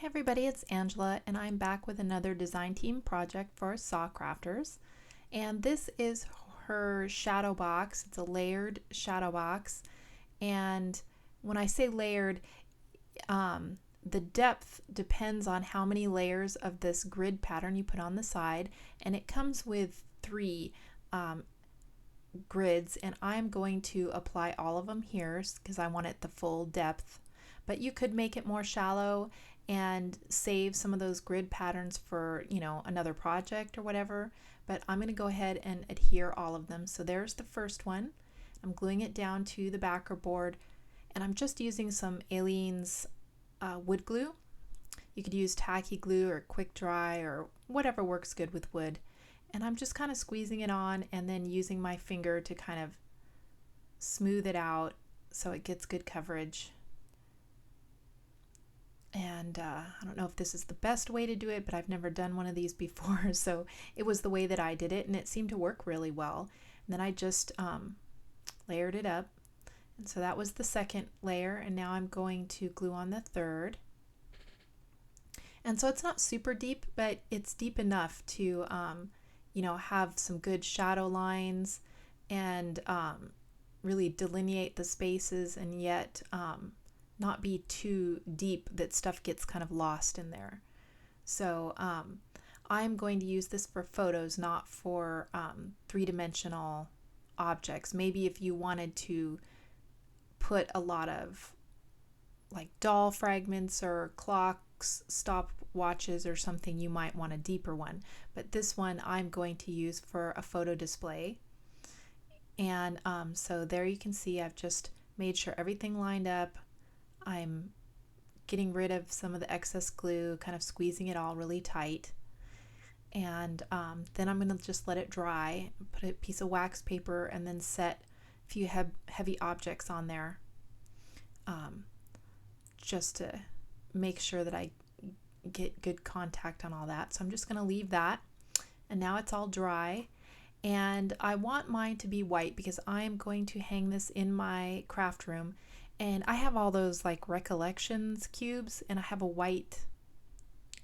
Hey everybody, it's Angela and I'm back with another design team project for SaCrafters. And this is her shadow box. It's a layered shadow box. And when I say layered, the depth depends on how many layers of this grid pattern you put on the side. And it comes with three grids, and I'm going to apply all of them here because I want it the full depth. But you could make it more shallow and save some of those grid patterns for, another project or whatever. But I'm going to go ahead and adhere all of them. So there's the first one. I'm gluing it down to the backer board, and I'm just using some Aleene's wood glue. You could use tacky glue or quick dry or whatever works good with wood. And I'm just kind of squeezing it on and then using my finger to kind of smooth it out so it gets good coverage. And I don't know if this is the best way to do it, but I've never done one of these before, so it was the way that I did it, and it seemed to work really well. And then I just layered it up, and so that was the second layer, and now I'm going to glue on the third. And so it's not super deep, but it's deep enough to have some good shadow lines and really delineate the spaces, and yet not be too deep that stuff gets kind of lost in there. So I'm going to use this for photos, not for three-dimensional objects. Maybe if you wanted to put a lot of like doll fragments or clocks, stopwatches or something, you might want a deeper one. But this one I'm going to use for a photo display. And so there you can see I've just made sure everything lined up. I'm getting rid of some of the excess glue, kind of squeezing it all really tight. And then I'm going to just let it dry, put a piece of wax paper, and then set a few heavy objects on there just to make sure that I get good contact on all that. So I'm just going to leave that. And now it's all dry. And I want mine to be white because I'm going to hang this in my craft room. And I have all those like recollections cubes, and I have a white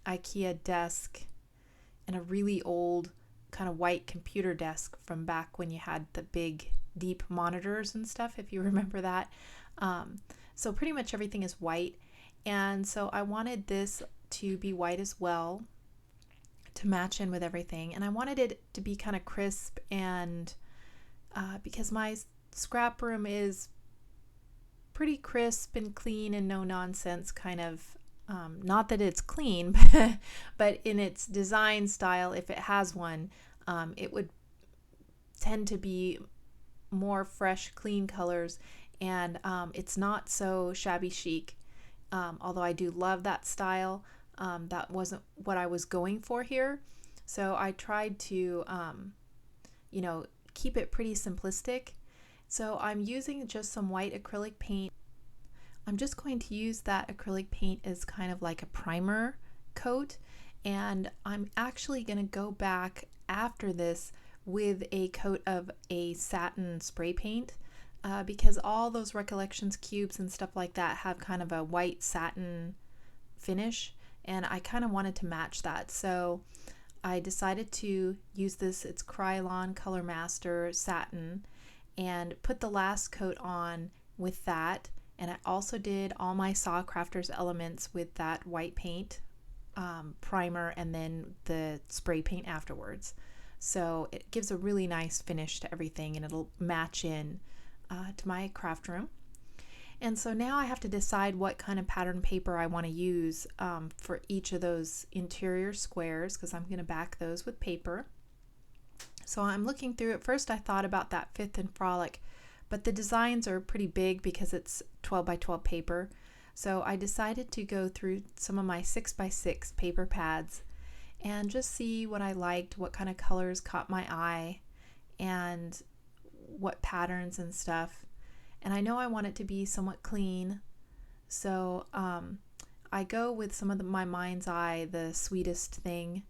IKEA desk and a really old kind of white computer desk from back when you had the big deep monitors and stuff, if you remember that. So pretty much everything is white, and so I wanted this to be white as well to match in with everything, and I wanted it to be kind of crisp, and because my scrap room is pretty crisp and clean and no nonsense kind of, not that it's clean, but in its design style, if it has one, it would tend to be more fresh, clean colors, and it's not so shabby chic. Although I do love that style, that wasn't what I was going for here. So I tried to, keep it pretty simplistic. So I'm using just some white acrylic paint. I'm just going to use that acrylic paint as kind of like a primer coat, and I'm actually going to go back after this with a coat of a satin spray paint because all those recollections cubes and stuff like that have kind of a white satin finish, and I kind of wanted to match that. So I decided to use this, it's Krylon Color Master Satin, and put the last coat on with that. And I also did all my SaCrafters elements with that white paint primer and then the spray paint afterwards. So it gives a really nice finish to everything, and it'll match in to my craft room. And so now I have to decide what kind of pattern paper I want to use for each of those interior squares, because I'm going to back those with paper. So I'm looking through it. First I thought about that Fifth and Frolic, but the designs are pretty big because it's 12 by 12 paper. So I decided to go through some of my 6 by 6 paper pads and just see what I liked, what kind of colors caught my eye, and what patterns and stuff. And I know I want it to be somewhat clean, so I go with some of my Mind's Eye, the Sweetest Thing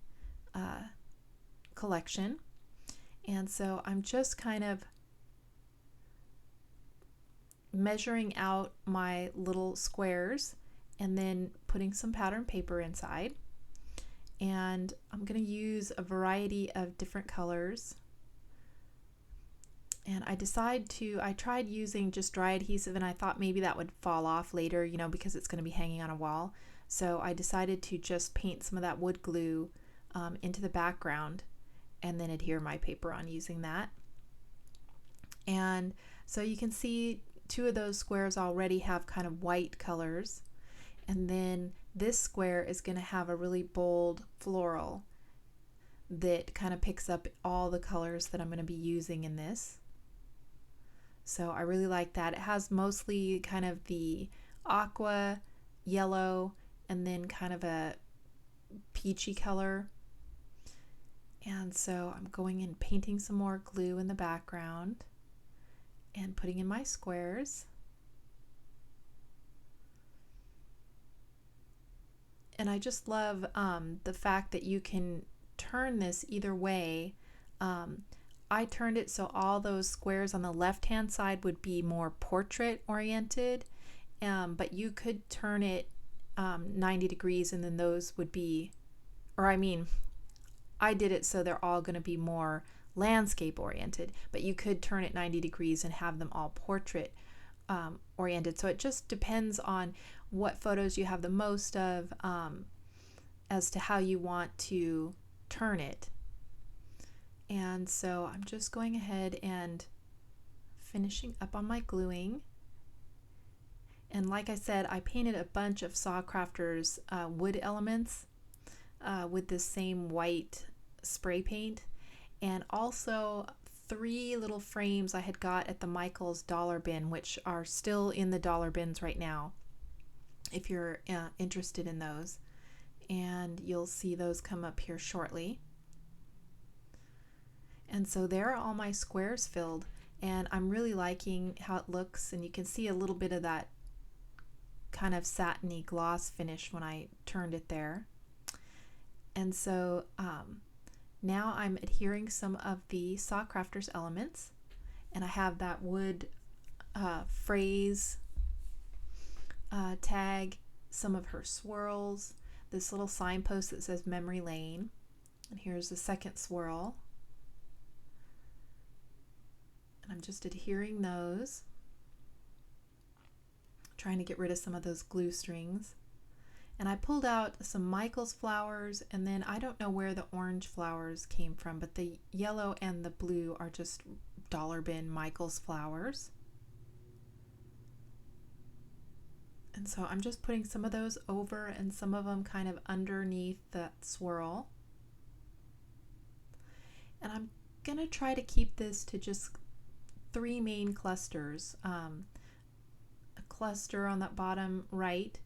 collection. And so I'm just kind of measuring out my little squares and then putting some pattern paper inside, and I'm going to use a variety of different colors. And I tried using just dry adhesive, and I thought maybe that would fall off later, you know, because it's going to be hanging on a wall. So I decided to just paint some of that wood glue into the background and then adhere my paper on using that. And so you can see two of those squares already have kind of white colors. And then this square is going to have a really bold floral that kind of picks up all the colors that I'm going to be using in this. So I really like that. It has mostly kind of the aqua, yellow, and then kind of a peachy color. And so I'm going and painting some more glue in the background and putting in my squares. And I just love the fact that you can turn this either way. I turned it so all those squares on the left hand side would be more portrait oriented, but you could turn it 90 degrees and then those would be, I did it so they're all going to be more landscape oriented, but you could turn it 90 degrees and have them all portrait oriented. So it just depends on what photos you have the most of as to how you want to turn it. And so I'm just going ahead and finishing up on my gluing. And like I said, I painted a bunch of SaCrafters wood elements with this same white spray paint, and also 3 little frames I had got at the Michael's dollar bin, which are still in the dollar bins right now if you're interested in those, and you'll see those come up here shortly. And so there are all my squares filled, and I'm really liking how it looks, and you can see a little bit of that kind of satiny gloss finish when I turned it there. And so now I'm adhering some of the SaCrafters elements, and I have that wood phrase tag, some of her swirls, this little signpost that says Memory Lane, and here's the second swirl. And I'm just adhering those, trying to get rid of some of those glue strings. And I pulled out some Michael's flowers, and then I don't know where the orange flowers came from, but the yellow and the blue are just dollar bin Michael's flowers. And so I'm just putting some of those over and some of them kind of underneath that swirl. And I'm going to try to keep this to just 3 main clusters. A cluster on that bottom right,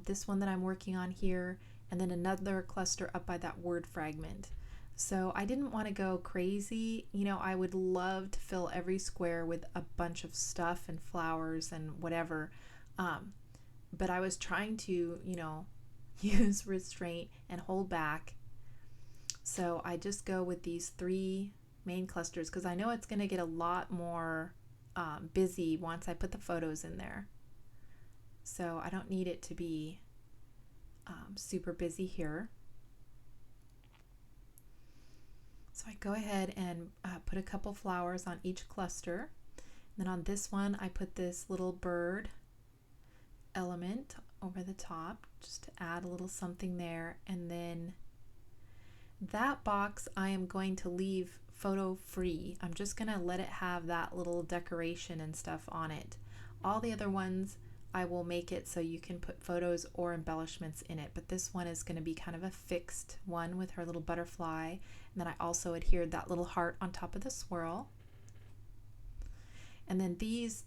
this one that I'm working on here, and then another cluster up by that word fragment. So I didn't want to go crazy. You know, I would love to fill every square with a bunch of stuff and flowers and whatever. But I was trying to, you know, use restraint and hold back. So I just go with these 3 main clusters because I know it's going to get a lot more busy once I put the photos in there. So I don't need it to be super busy here. So I go ahead and put a couple flowers on each cluster. Then on this one I put this little bird element over the top just to add a little something there, and then that box I am going to leave photo free. I'm just gonna let it have that little decoration and stuff on it. All the other ones I will make it so you can put photos or embellishments in it, but this one is going to be kind of a fixed one with her little butterfly, and then I also adhered that little heart on top of the swirl. And then these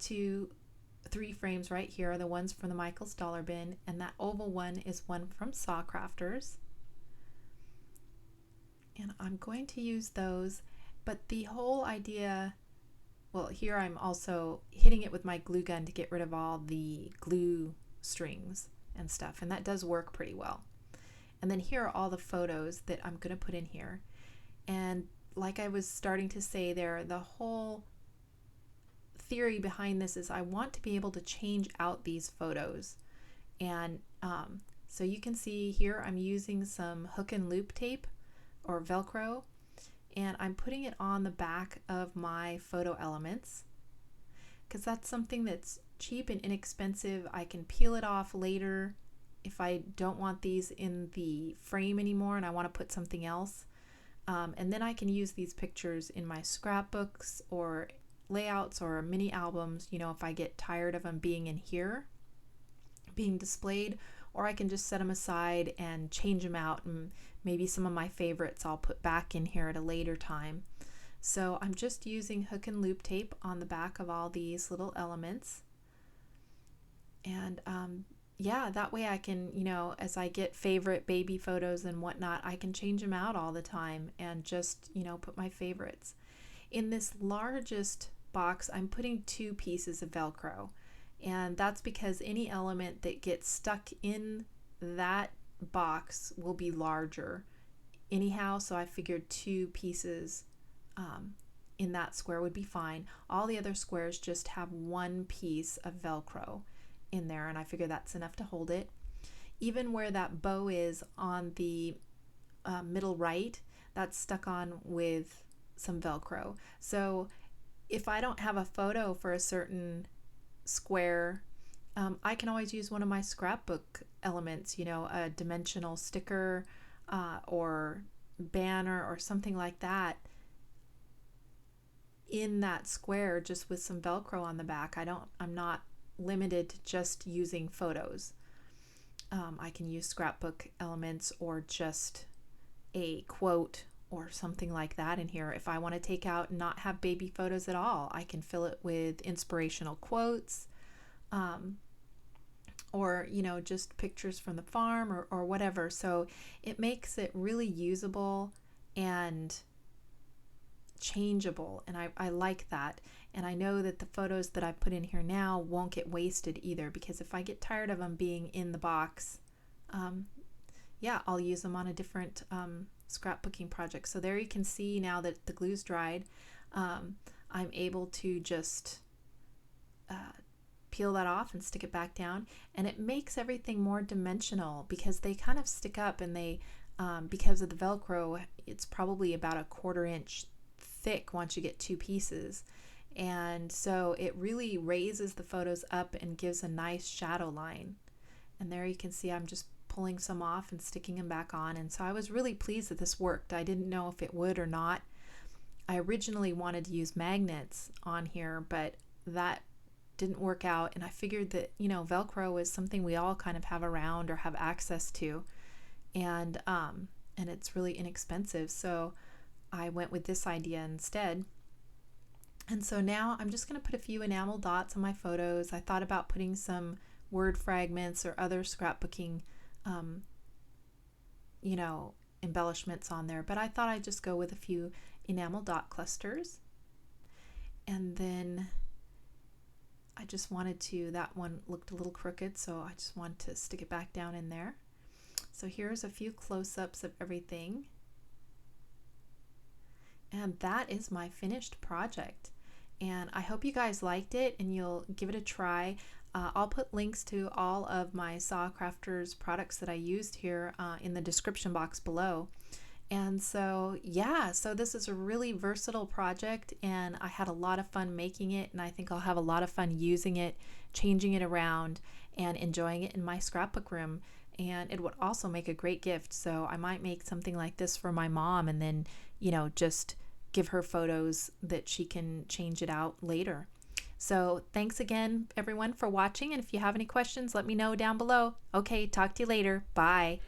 3 frames right here are the ones from the Michael's dollar bin, and that oval one is one from SaCrafters. And I'm going to use those, but the whole idea, well, here I'm also hitting it with my glue gun to get rid of all the glue strings and stuff, and that does work pretty well. And then here are all the photos that I'm going to put in here. And like I was starting to say there, the whole theory behind this is I want to be able to change out these photos and So you can see here I'm using some hook and loop tape or Velcro, and I'm putting it on the back of my photo elements because that's something that's cheap and inexpensive. I can peel it off later if I don't want these in the frame anymore and I want to put something else. And then I can use these pictures in my scrapbooks or layouts or mini albums, you know, if I get tired of them being in here, being displayed, or I can just set them aside and change them out, and maybe some of my favorites I'll put back in here at a later time. So I'm just using hook and loop tape on the back of all these little elements. And yeah, that way I can, you know, as I get favorite baby photos and whatnot, I can change them out all the time and just, you know, put my favorites. In this largest box, I'm putting 2 pieces of Velcro, and that's because any element that gets stuck in that box will be larger anyhow, so I figured 2 pieces in that square would be fine. All the other squares just have 1 piece of Velcro in there, and I figure that's enough to hold it. Even where that bow is on the middle right, that's stuck on with some Velcro. So if I don't have a photo for a certain square, I can always use one of my scrapbook elements, you know, a dimensional sticker or banner or something like that in that square, just with some Velcro on the back. I'm not limited to just using photos. I can use scrapbook elements or just a quote or something like that in here. If I want to take out and not have baby photos at all, I can fill it with inspirational quotes, or, you know, just pictures from the farm or whatever. So it makes it really usable and changeable, and I like that. And I know that the photos that I put in here now won't get wasted either, because if I get tired of them being in the box, yeah, I'll use them on a different scrapbooking project. So there you can see now that the glue's dried, I'm able to just peel that off and stick it back down, and it makes everything more dimensional because they kind of stick up, and they because of the Velcro, it's probably about a 1/4 inch thick once you get 2 pieces, and so it really raises the photos up and gives a nice shadow line. And there you can see I'm just pulling some off and sticking them back on, and so I was really pleased that this worked. I didn't know if it would or not. I originally wanted to use magnets on here, but that didn't work out, and I figured that, you know, Velcro is something we all kind of have around or have access to, and it's really inexpensive, so I went with this idea instead. And so now I'm just going to put a few enamel dots on my photos. I thought about putting some word fragments or other scrapbooking you know, embellishments on there, but I thought I'd just go with a few enamel dot clusters. And then I just wanted to, that one looked a little crooked, so I just wanted to stick it back down in there. So here's a few close-ups of everything. And that is my finished project. And I hope you guys liked it and you'll give it a try. I'll put links to all of my SaCrafters products that I used here in the description box below. And so yeah, so this is a really versatile project, and I had a lot of fun making it, and I think I'll have a lot of fun using it, changing it around, and enjoying it in my scrapbook room. And it would also make a great gift, so I might make something like this for my mom, and then, you know, just give her photos that she can change it out later. So thanks again, everyone, for watching, and if you have any questions, let me know down below. Okay, talk to you later. Bye.